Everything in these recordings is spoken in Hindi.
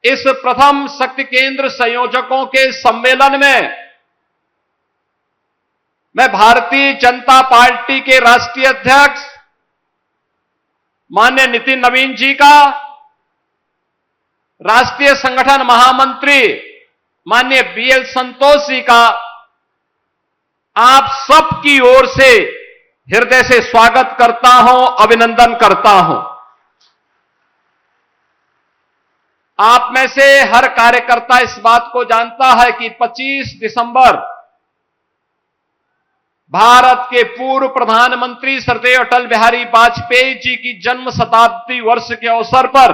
इस प्रथम शक्ति केंद्र संयोजकों के सम्मेलन में मैं भारतीय जनता पार्टी के राष्ट्रीय अध्यक्ष माननीय नितिन नवीन जी का, राष्ट्रीय संगठन महामंत्री माननीय बीएल संतोष जी का आप सबकी ओर से हृदय से स्वागत करता हूं, अभिनंदन करता हूं। आप में से हर कार्यकर्ता इस बात को जानता है कि 25 दिसंबर भारत के पूर्व प्रधानमंत्री श्रद्धेय अटल बिहारी वाजपेयी जी की जन्म शताब्दी वर्ष के अवसर पर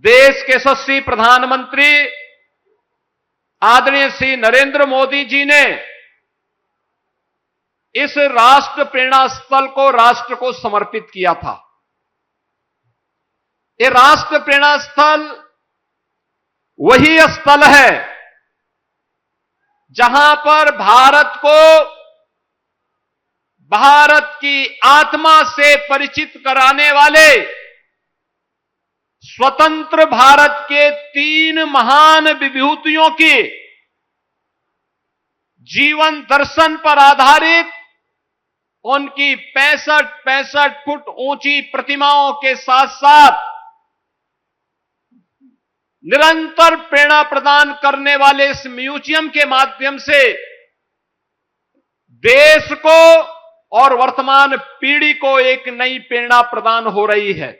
देश के यशस्वी प्रधानमंत्री आदरणीय श्री नरेंद्र मोदी जी ने इस राष्ट्र प्रेरणा स्थल को राष्ट्र को समर्पित किया था। ये राष्ट्र प्रेरणा स्थल वही स्थल है जहां पर भारत को भारत की आत्मा से परिचित कराने वाले स्वतंत्र भारत के 3 महान विभूतियों की जीवन दर्शन पर आधारित उनकी 65 फुट ऊंची प्रतिमाओं के साथ साथ निरंतर प्रेरणा प्रदान करने वाले इस म्यूजियम के माध्यम से देश को और वर्तमान पीढ़ी को एक नई प्रेरणा प्रदान हो रही है।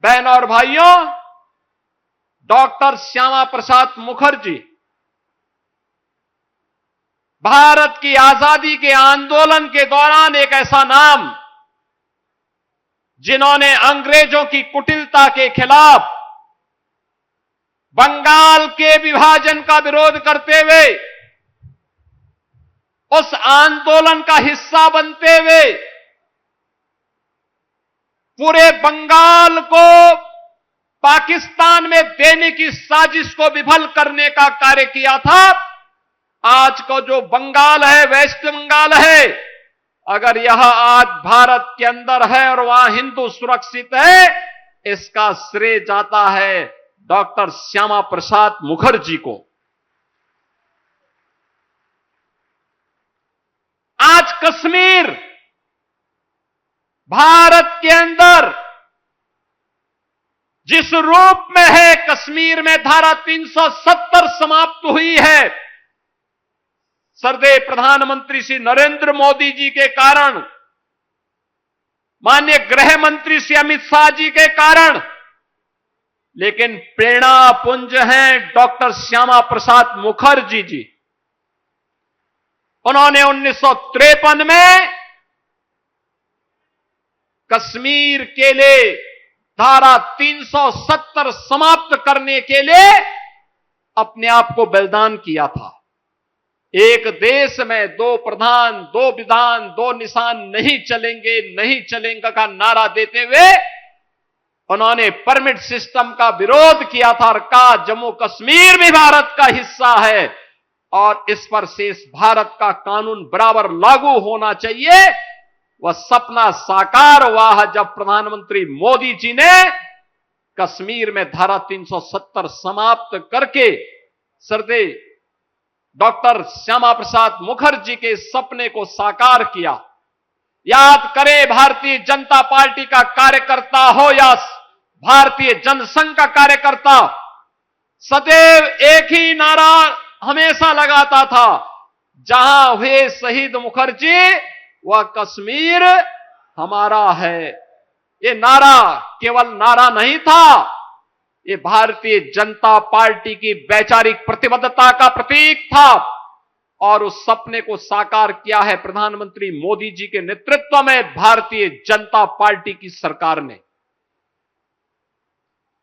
बहनों और भाइयों, डॉक्टर श्यामा प्रसाद मुखर्जी भारत की आजादी के आंदोलन के दौरान एक ऐसा नाम जिन्होंने अंग्रेजों की कुटिलता के खिलाफ बंगाल के विभाजन का विरोध करते हुए उस आंदोलन का हिस्सा बनते हुए पूरे बंगाल को पाकिस्तान में देने की साजिश को विफल करने का कार्य किया था। आज को जो बंगाल है, वेस्ट बंगाल है, अगर यह आज भारत के अंदर है और वहां हिंदू सुरक्षित है, इसका श्रेय जाता है डॉक्टर श्यामा प्रसाद मुखर्जी को। आज कश्मीर भारत के अंदर जिस रूप में है, कश्मीर में धारा 370 समाप्त हुई है, श्रद्धेय प्रधानमंत्री श्री नरेंद्र मोदी जी के कारण, माननीय गृह मंत्री श्री अमित शाह जी के कारण। लेकिन प्रेरणा पुंज हैं डॉक्टर श्यामा प्रसाद मुखर्जी जी। उन्होंने 1953 में कश्मीर के लिए धारा 370 समाप्त करने के लिए अपने आप को बलिदान किया था। एक देश में 2 प्रधान, 2 विधान, 2 निशान नहीं चलेंगे, नहीं चलेंगे का नारा देते हुए उन्होंने परमिट सिस्टम का विरोध किया था और कहा जम्मू कश्मीर भी भारत का हिस्सा है और इस पर शेष भारत का कानून बराबर लागू होना चाहिए। वह सपना साकार हुआ है जब प्रधानमंत्री मोदी जी ने कश्मीर में धारा 370 समाप्त करके श्रद्धेय डॉक्टर श्यामा प्रसाद मुखर्जी के सपने को साकार किया। याद करें, भारतीय जनता पार्टी का कार्यकर्ता हो या भारतीय जनसंघ का कार्यकर्ता, सदैव एक ही नारा हमेशा लगाता था, जहां हुए शहीद मुखर्जी वह कश्मीर हमारा है। ये नारा केवल नारा नहीं था, ये भारतीय जनता पार्टी की वैचारिक प्रतिबद्धता का प्रतीक था और उस सपने को साकार किया है प्रधानमंत्री मोदी जी के नेतृत्व में भारतीय जनता पार्टी की सरकार ने।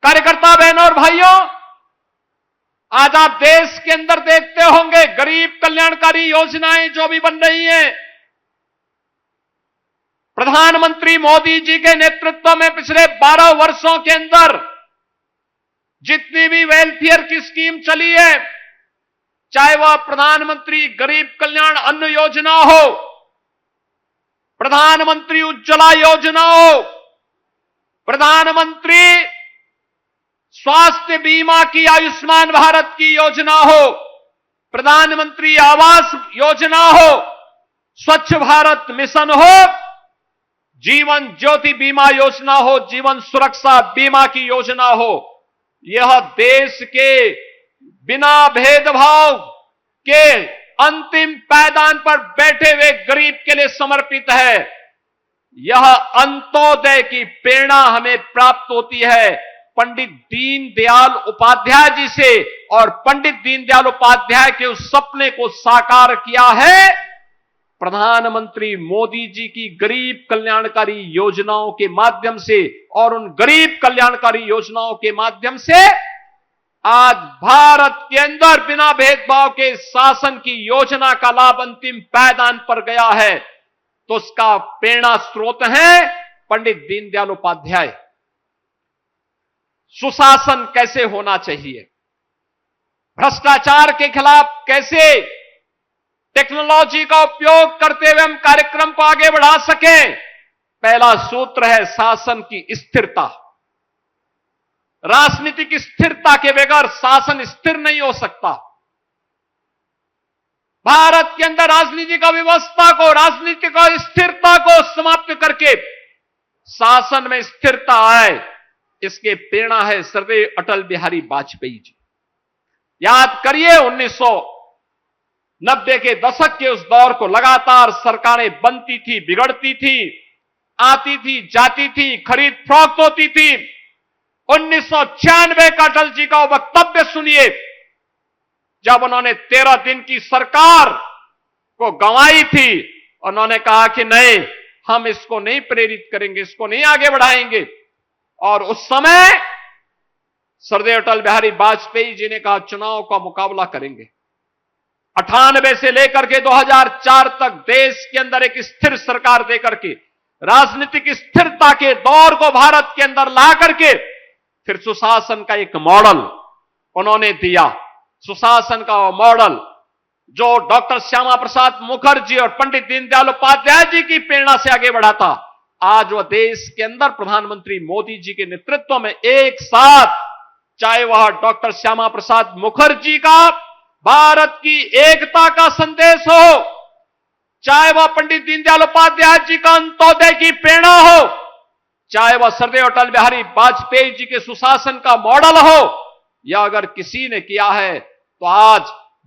कार्यकर्ता बहनों और भाइयों, आज आप देश के अंदर देखते होंगे गरीब कल्याणकारी योजनाएं जो भी बन रही हैं, प्रधानमंत्री मोदी जी के नेतृत्व में पिछले 12 वर्षों के अंदर जितनी भी वेलफेयर की स्कीम चली है, चाहे वह प्रधानमंत्री गरीब कल्याण अन्न योजना हो, प्रधानमंत्री उज्ज्वला योजना हो, प्रधानमंत्री स्वास्थ्य बीमा की, आयुष्मान भारत की योजना हो, प्रधानमंत्री आवास योजना हो, स्वच्छ भारत मिशन हो, जीवन ज्योति बीमा योजना हो, जीवन सुरक्षा बीमा की योजना हो, यह देश के बिना भेदभाव के अंतिम पायदान पर बैठे हुए गरीब के लिए समर्पित है। यह अंत्योदय की प्रेरणा हमें प्राप्त होती है पंडित दीनदयाल उपाध्याय जी से, और पंडित दीनदयाल उपाध्याय के उस सपने को साकार किया है प्रधानमंत्री मोदी जी की गरीब कल्याणकारी योजनाओं के माध्यम से। और उन गरीब कल्याणकारी योजनाओं के माध्यम से आज भारत के अंदर बिना भेदभाव के शासन की योजना का लाभ अंतिम पायदान पर गया है, तो उसका प्रेरणा स्रोत है पंडित दीनदयाल उपाध्याय। सुशासन कैसे होना चाहिए, भ्रष्टाचार के खिलाफ कैसे टेक्नोलॉजी का उपयोग करते हुए हम कार्यक्रम को आगे बढ़ा सकें, पहला सूत्र है शासन की स्थिरता। राजनीतिक स्थिरता के बगैर शासन स्थिर नहीं हो सकता। भारत के अंदर राजनीतिक व्यवस्था को, राजनीतिक स्थिरता को समाप्त करके शासन में स्थिरता आए, इसके प्रेरणा है सर्वदेव अटल बिहारी वाजपेयी जी। याद करिए 1990 के दशक के उस दौर को, लगातार सरकारें बनती थी, बिगड़ती थी, आती थी, जाती थी, खरीद फरोख्त होती थी। 1996 का अटल जी का वक्तव्य सुनिए, जब उन्होंने 13 दिन की सरकार को गंवाई थी, उन्होंने कहा कि नहीं, हम इसको नहीं प्रेरित करेंगे, इसको नहीं आगे बढ़ाएंगे। और उस समय सर्वदेव अटल बिहारी वाजपेयी जी ने कहा चुनाव का मुकाबला करेंगे। 98 से लेकर के 2004 तक देश के अंदर एक स्थिर सरकार देकर के, राजनीतिक स्थिरता के दौर को भारत के अंदर ला करके फिर सुशासन का एक मॉडल उन्होंने दिया। सुशासन का मॉडल जो डॉक्टर श्यामा प्रसाद मुखर्जी और पंडित दीनदयाल उपाध्याय जी की प्रेरणा से आगे बढ़ा था, आज वह देश के अंदर प्रधानमंत्री मोदी जी के नेतृत्व में एक साथ, चाहे वह डॉक्टर श्यामा प्रसाद मुखर्जी का भारत की एकता का संदेश हो, चाहे वह पंडित दीनदयाल उपाध्याय जी का अंत्योदय की प्रेरणा हो, चाहे वह सर्वदेव अटल बिहारी वाजपेयी जी के सुशासन का मॉडल हो, या अगर किसी ने किया है तो आज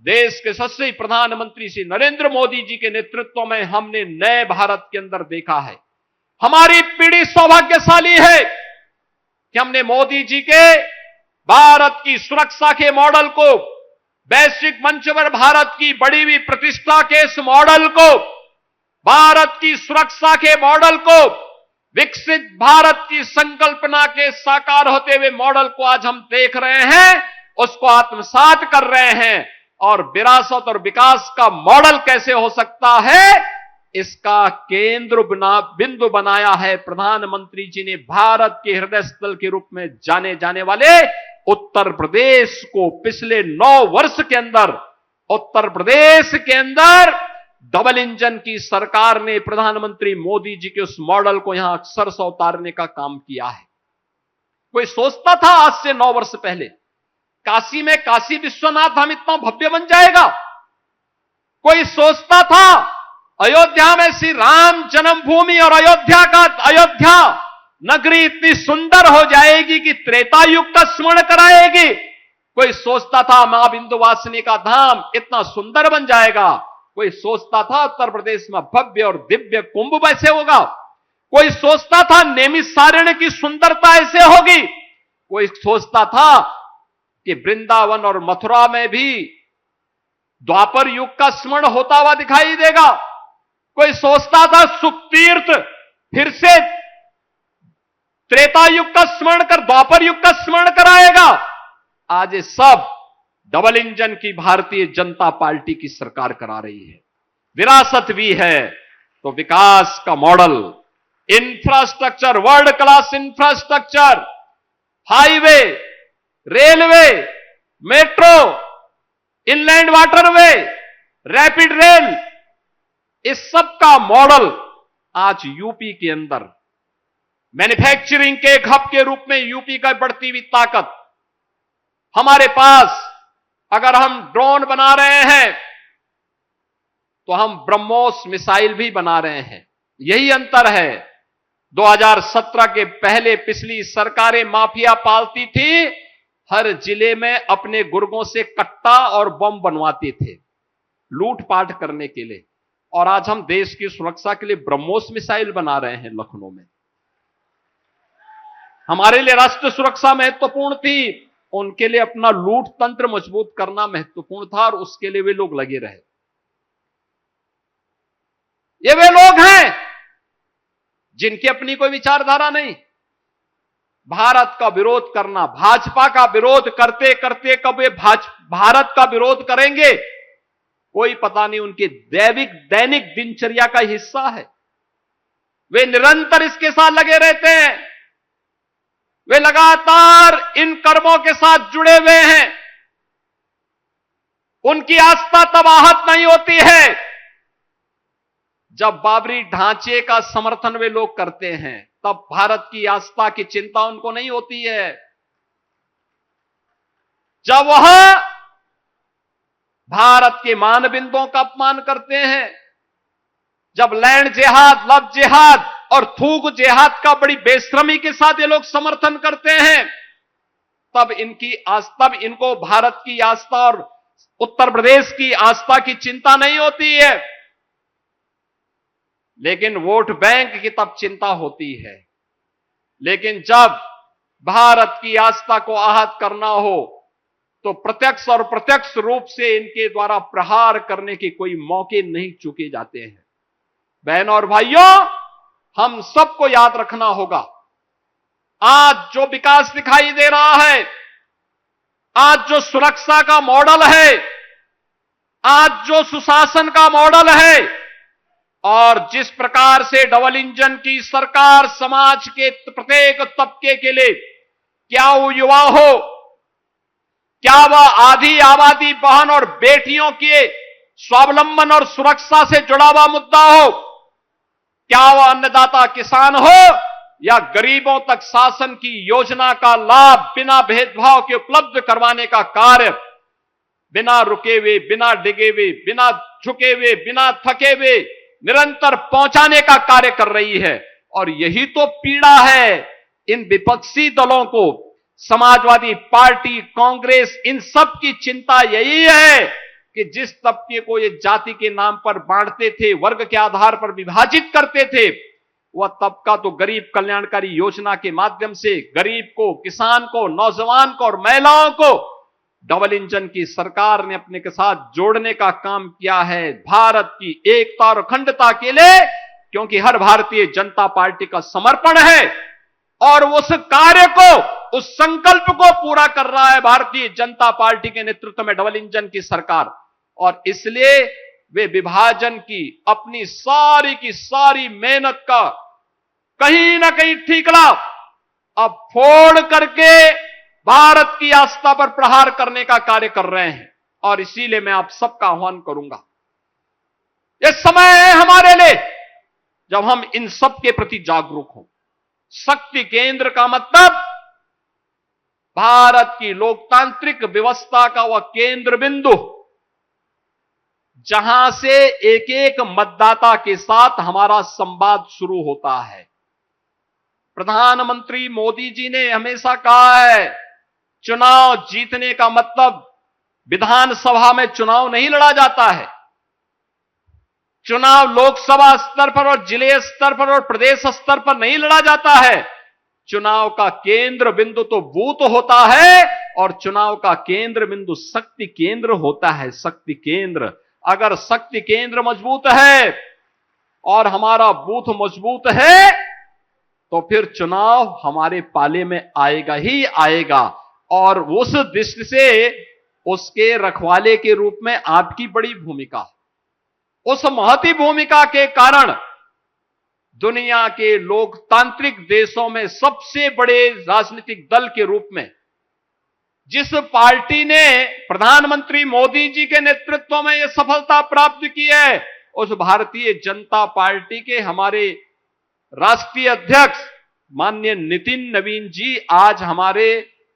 देश के यशस्वी प्रधानमंत्री श्री नरेंद्र मोदी जी के नेतृत्व में हमने नए भारत के अंदर देखा है। हमारी पीढ़ी सौभाग्यशाली है कि हमने मोदी जी के भारत की सुरक्षा के मॉडल को, वैश्विक मंच पर भारत की बढ़ी हुई प्रतिष्ठा के इस मॉडल को, भारत की सुरक्षा के मॉडल को, विकसित भारत की संकल्पना के साकार होते हुए मॉडल को आज हम देख रहे हैं, उसको आत्मसात कर रहे हैं। और विरासत और विकास का मॉडल कैसे हो सकता है, इसका केंद्र बिंदु बनाया है प्रधानमंत्री जी ने भारत के हृदय स्थल के रूप में जाने जाने वाले उत्तर प्रदेश को। पिछले 9 वर्ष के अंदर उत्तर प्रदेश के अंदर डबल इंजन की सरकार ने प्रधानमंत्री मोदी जी के उस मॉडल को यहां अक्षर से उतारने का काम किया है। कोई सोचता था आज से 9 वर्ष पहले काशी में काशी विश्वनाथ धाम इतना भव्य बन जाएगा? कोई सोचता था अयोध्या में श्री राम जन्मभूमि और अयोध्या नगरी इतनी सुंदर हो जाएगी कि त्रेता युग का स्मरण कराएगी? कोई सोचता था मां विंध्यवासिनी का धाम इतना सुंदर बन जाएगा? कोई सोचता था उत्तर प्रदेश में भव्य और दिव्य कुंभ ऐसे होगा? कोई सोचता था नैमिषारण्य की सुंदरता ऐसे होगी? कोई सोचता था कि वृंदावन और मथुरा में भी द्वापर युग का स्मरण होता हुआ दिखाई देगा? कोई सोचता था सुखतीर्थ फिर से त्रेता युग का स्मरण कर द्वापर युग का स्मरण कराएगा? आज ये सब डबल इंजन की भारतीय जनता पार्टी की सरकार करा रही है। विरासत भी है तो विकास का model, infrastructure, world class infrastructure, highway, railway, metro, inland waterway, rapid rail, इस सब का मॉडल आज यूपी के अंदर मैन्युफैक्चरिंग के एक हब के रूप में यूपी का बढ़ती हुई ताकत, हमारे पास अगर हम ड्रोन बना रहे हैं तो हम ब्रह्मोस मिसाइल भी बना रहे हैं। यही अंतर है। 2017 के पहले पिछली सरकारें माफिया पालती थी, हर जिले में अपने गुर्गों से कट्टा और बम बनवाते थे लूटपाट करने के लिए, और आज हम देश की सुरक्षा के लिए ब्रह्मोस मिसाइल बना रहे हैं लखनऊ में। हमारे लिए राष्ट्र सुरक्षा महत्वपूर्ण थी, उनके लिए अपना लूट तंत्र मजबूत करना महत्वपूर्ण था, और उसके लिए वे लोग लगे रहे। ये वे लोग हैं जिनकी अपनी कोई विचारधारा नहीं। भारत का विरोध करना, भाजपा का विरोध करते करते कब वे भारत का विरोध करेंगे कोई पता नहीं। उनके दैनिक दिनचर्या का हिस्सा है। वे निरंतर इसके साथ लगे रहते हैं। वे लगातार इन कर्मों के साथ जुड़े हुए हैं। उनकी आस्था तब आहत नहीं होती है जब बाबरी ढांचे का समर्थन वे लोग करते हैं, तब भारत की आस्था की चिंता उनको नहीं होती है। जब वह भारत के मानबिंदुओं का अपमान करते हैं, जब लैंड जिहाद, लव जिहाद और थूक जिहाद का बड़ी बेशर्मी के साथ ये लोग समर्थन करते हैं, तब इनको भारत की आस्था और उत्तर प्रदेश की आस्था की चिंता नहीं होती है। लेकिन वोट बैंक की तब चिंता होती है। लेकिन जब भारत की आस्था को आहत करना हो तो प्रत्यक्ष और प्रत्यक्ष रूप से इनके द्वारा प्रहार करने के कोई मौके नहीं चूके जाते हैं। बहनों और भाइयों, हम सबको याद रखना होगा, आज जो विकास दिखाई दे रहा है, आज जो सुरक्षा का मॉडल है, आज जो सुशासन का मॉडल है, और जिस प्रकार से डबल इंजन की सरकार समाज के प्रत्येक तबके के लिए, क्या वो युवा हो, क्या वह आधी आबादी बहन और बेटियों के स्वावलंबन और सुरक्षा से जुड़ा हुआ मुद्दा हो, क्या वह अन्नदाता किसान हो या गरीबों तक शासन की योजना का लाभ बिना भेदभाव के उपलब्ध करवाने का कार्य बिना रुके हुए, बिना डिगे हुए, बिना झुके हुए, बिना थके हुए निरंतर पहुंचाने का कार्य कर रही है। और यही तो पीड़ा है इन विपक्षी दलों को। समाजवादी पार्टी, कांग्रेस, इन सब की चिंता यही है कि जिस तबके को ये जाति के नाम पर बांटते थे, वर्ग के आधार पर विभाजित करते थे, वह तबका तो गरीब कल्याणकारी योजना के माध्यम से गरीब को, किसान को, नौजवान को और महिलाओं को डबल इंजन की सरकार ने अपने के साथ जोड़ने का काम किया है, भारत की एकता और अखंडता के लिए। क्योंकि हर भारतीय जनता पार्टी का समर्पण है और उस कार्य को, उस संकल्प को पूरा कर रहा है भारतीय जनता पार्टी के नेतृत्व में डबल इंजन की सरकार। और इसलिए वे विभाजन की अपनी सारी की सारी मेहनत का कहीं ना कहीं ठीकरा अब फोड़ करके भारत की आस्था पर प्रहार करने का कार्य कर रहे हैं। और इसीलिए मैं आप सबका आह्वान करूंगा, यह समय है हमारे लिए जब हम इन सब के प्रति जागरूक हों। शक्ति केंद्र का मतलब भारत की लोकतांत्रिक व्यवस्था का वह केंद्र बिंदु जहां से एक एक मतदाता के साथ हमारा संवाद शुरू होता है। प्रधानमंत्री मोदी जी ने हमेशा कहा है, चुनाव जीतने का मतलब विधानसभा में चुनाव नहीं लड़ा जाता है। चुनाव लोकसभा स्तर पर और जिले स्तर पर और प्रदेश स्तर पर नहीं लड़ा जाता है। चुनाव का केंद्र बिंदु तो बूथ होता है और चुनाव का केंद्र बिंदु शक्ति केंद्र होता है। शक्ति केंद्र, अगर शक्ति केंद्र मजबूत है और हमारा बूथ मजबूत है तो फिर चुनाव हमारे पाले में आएगा ही आएगा। और उस दृष्टि से उसके रखवाले के रूप में आपकी बड़ी भूमिका, उस महती भूमिका के कारण दुनिया के लोकतांत्रिक देशों में सबसे बड़े राजनीतिक दल के रूप में जिस पार्टी ने प्रधानमंत्री मोदी जी के नेतृत्व में यह सफलता प्राप्त की है, उस भारतीय जनता पार्टी के हमारे राष्ट्रीय अध्यक्ष माननीय नितिन नवीन जी आज हमारे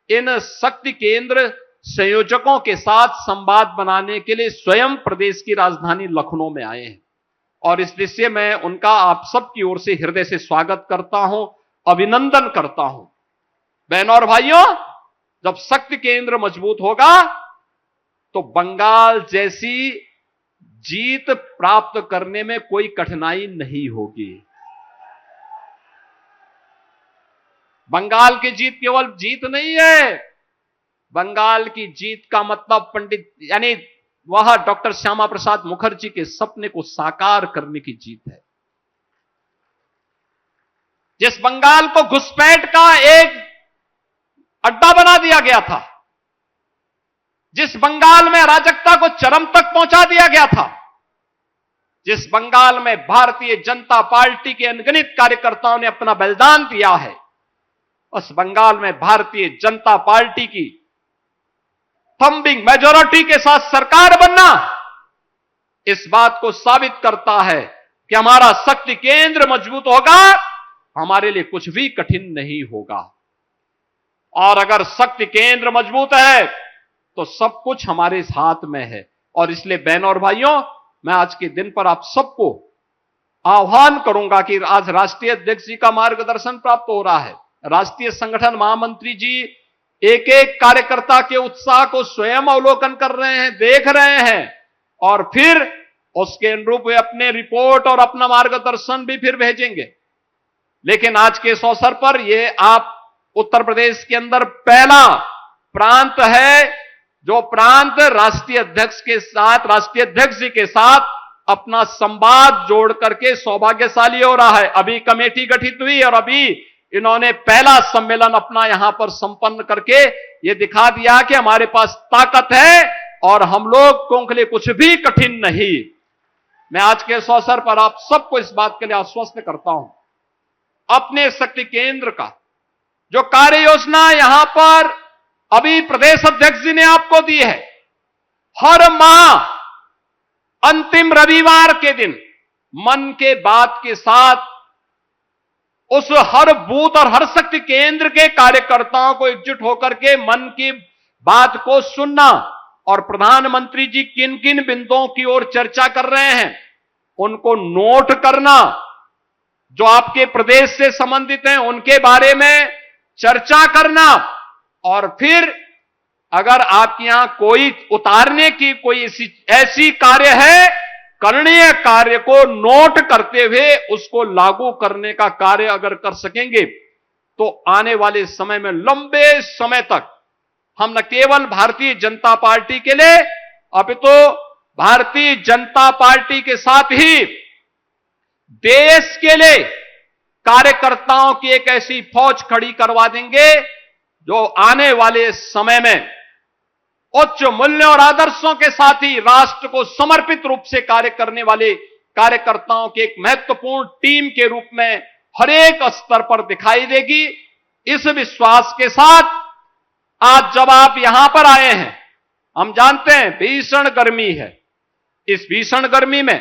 इन शक्ति केंद्र संयोजकों के साथ संवाद बनाने के लिए स्वयं प्रदेश की राजधानी लखनऊ में आए हैं और इस दृश्य में उनका आप सबकी ओर से हृदय से स्वागत करता हूं, अभिनंदन करता हूं। बहनों और भाइयों, जब शक्ति केंद्र मजबूत होगा तो बंगाल जैसी जीत प्राप्त करने में कोई कठिनाई नहीं होगी। बंगाल की जीत केवल जीत नहीं है, बंगाल की जीत का मतलब पंडित यानी वह डॉक्टर श्यामा प्रसाद मुखर्जी के सपने को साकार करने की जीत है। जिस बंगाल को घुसपैठ का एक अड्डा बना दिया गया था, जिस बंगाल में अराजकता को चरम तक पहुंचा दिया गया था, जिस बंगाल में भारतीय जनता पार्टी के अनगिनत कार्यकर्ताओं ने अपना बलिदान दिया है, उस बंगाल में भारतीय जनता पार्टी की थंबिंग मेजॉरिटी के साथ सरकार बनना इस बात को साबित करता है कि हमारा शक्ति केंद्र मजबूत होगा, हमारे लिए कुछ भी कठिन नहीं होगा। और अगर शक्ति केंद्र मजबूत है तो सब कुछ हमारे हाथ में है। और इसलिए बहनों और भाइयों, मैं आज के दिन पर आप सबको आह्वान करूंगा कि आज राष्ट्रीय अध्यक्ष जी का मार्गदर्शन प्राप्त हो रहा है। राष्ट्रीय संगठन महामंत्री जी एक एक कार्यकर्ता के उत्साह को स्वयं अवलोकन कर रहे हैं, देख रहे हैं और फिर उसके अनुरूप वे अपने रिपोर्ट और अपना मार्गदर्शन भी फिर भेजेंगे। लेकिन आज के इस अवसर पर यह आप उत्तर प्रदेश के अंदर पहला प्रांत है जो प्रांत राष्ट्रीय अध्यक्ष के साथ, राष्ट्रीय अध्यक्ष जी के साथ अपना संवाद जोड़ करके सौभाग्यशाली हो रहा है। अभी कमेटी गठित हुई और अभी इन्होंने पहला सम्मेलन अपना यहां पर संपन्न करके ये दिखा दिया कि हमारे पास ताकत है और हम लोगों के लिए कुछ भी कठिन नहीं। मैं आज के इस अवसर पर आप सबको इस बात के लिए आश्वस्त करता हूं, अपने शक्ति केंद्र का जो कार्य योजना यहां पर अभी प्रदेश अध्यक्ष जी ने आपको दी है, हर माह अंतिम रविवार के दिन मन के बात के साथ उस हर बूथ और हर शक्ति केंद्र के कार्यकर्ताओं को एकजुट होकर के मन की बात को सुनना और प्रधानमंत्री जी किन किन बिंदुओं की ओर चर्चा कर रहे हैं उनको नोट करना, जो आपके प्रदेश से संबंधित हैं उनके बारे में चर्चा करना और फिर अगर आपके यहां कोई उतारने की कोई ऐसी कार्य है, करणीय कार्य को नोट करते हुए उसको लागू करने का कार्य अगर कर सकेंगे तो आने वाले समय में लंबे समय तक हम न केवल भारतीय जनता पार्टी के लिए अपितु भारतीय जनता पार्टी के साथ ही देश के लिए कार्यकर्ताओं की एक ऐसी फौज खड़ी करवा देंगे जो आने वाले समय में उच्च मूल्यों और आदर्शों के साथ ही राष्ट्र को समर्पित रूप से कार्य करने वाले कार्यकर्ताओं की एक महत्वपूर्ण टीम के रूप में हर एक स्तर पर दिखाई देगी। इस विश्वास के साथ आज जब आप यहां पर आए हैं, हम जानते हैं भीषण गर्मी है, इस भीषण गर्मी में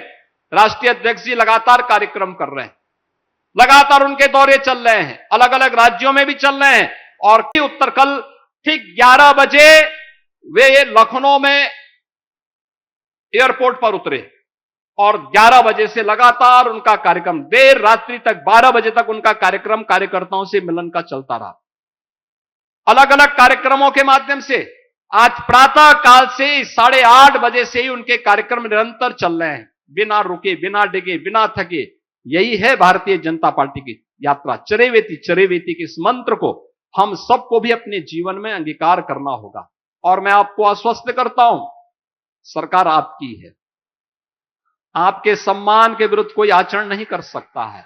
राष्ट्रीय अध्यक्ष जी लगातार कार्यक्रम कर रहे हैं, लगातार उनके दौरे चल रहे हैं, अलग अलग राज्यों में भी चल रहे हैं और उत्तर कल ठीक 11 बजे वे लखनऊ में एयरपोर्ट पर उतरे और 11 बजे से लगातार उनका कार्यक्रम देर रात्रि तक 12 बजे तक उनका कार्यक्रम कार्यकर्ताओं से मिलन का चलता रहा। अलग अलग कार्यक्रमों के माध्यम से आज प्रातः काल से 8:30 बजे से ही उनके कार्यक्रम निरंतर चल रहे हैं, बिना रुके, बिना डिगे, बिना थके। यही है भारतीय जनता पार्टी की यात्रा, चरेवेती चरेवेती के इस मंत्र को हम सबको भी अपने जीवन में अंगीकार करना होगा। और मैं आपको आश्वस्त करता हूं, सरकार आपकी है, आपके सम्मान के विरुद्ध कोई आचरण नहीं कर सकता है,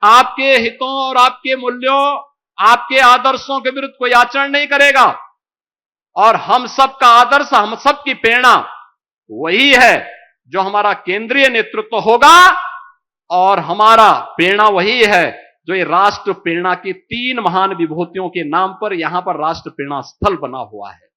आपके हितों और आपके मूल्यों, आपके आदर्शों के विरुद्ध कोई आचरण नहीं करेगा। और हम सबका आदर्श, हम सबकी प्रेरणा वही है जो हमारा केंद्रीय नेतृत्व होगा और हमारा प्रेरणा वही है जो ये राष्ट्र प्रेरणा की 3 महान विभूतियों के नाम पर यहां पर राष्ट्र प्रेरणा स्थल बना हुआ है।